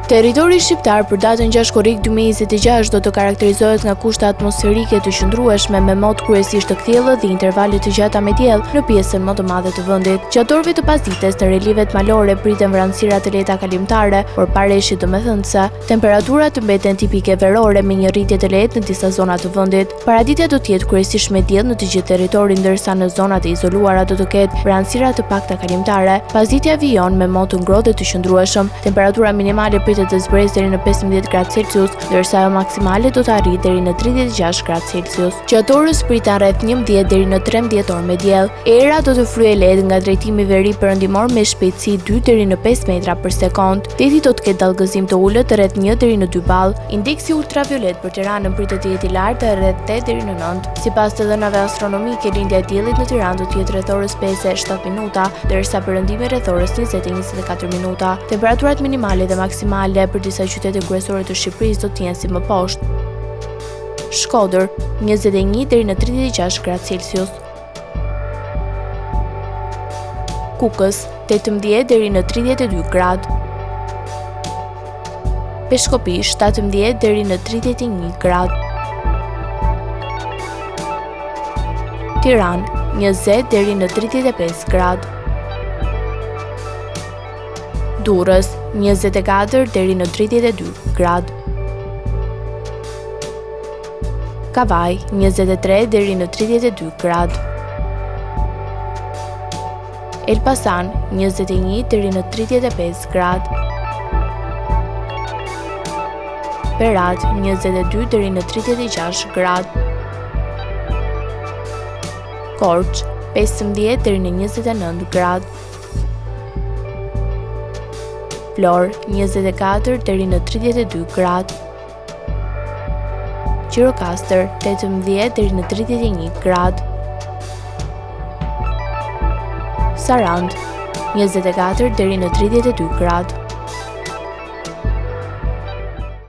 Territori shqiptar për datën 6 korrik 2026 do të karakterizohet nga kushte atmosferike të qëndrueshme me mot kryesisht të kthjellët dhe intervale të gjata me diell në pjesën më të madhe të vendit. Gjatë orëve të pasdites në relivet malore priten vranësira të lehta kalimtare, por pa reshje domethënëse. Temperaturat të mbeten tipike verore me një rritje të lehtë në disa zona të vendit. Paraditja do të jetë kryesisht me diell në të gjithë territorin, ndërsa në zonat e izoluara do të ketë vranësira të pakta kalimtare. Pasditja vijon me mot të ngrohtë dhe të qëndrueshëm. Temperatura minimale të zbresë deri në 15 gradë Celsius, ndërsa ajo maksimale do të arrijë deri në 36 gradë Celsius. Gjatë orës pritet rreth 11 deri në 13 orë me diell. Era do të fryejë lehtë nga drejtimi veri perëndimor me shpejtësi 2 deri në 5 metra për sekond. Deti do të ketë dallgëzim të ulët rreth 1 deri në 2 ball. Indeksi ultraviolet për Tiranën pritet të jetë i lartë rreth 8 deri në 9. Sipas të dhënave astronomike, lindja e diellit në Tiranë do të jetë rreth orës 5:07 minuta, ndërsa perëndimi rreth orës 20:24 minuta. Temperaturat minimale dhe maksimale për disa qytete kryesore të Shqipërisë do të jenë si më poshtë. Shkodër 21 deri në 36 gradë Celsius. Kukës 18 deri në 32 gradë. Peshkopi 17 deri në 31 gradë. Tiranë 20 deri në 35 gradë. Durrës 24 deri në 32 gradë. Kavaj 23 deri në 32 gradë. Elbasan 21 deri në 35 gradë. Berat 22 deri në 36 gradë. Korçë 15 deri në 29 gradë. Florë 24 deri në 32 gradë. Gjirokastër 18 deri në 31 gradë. Sarandë 24 deri në 32 gradë.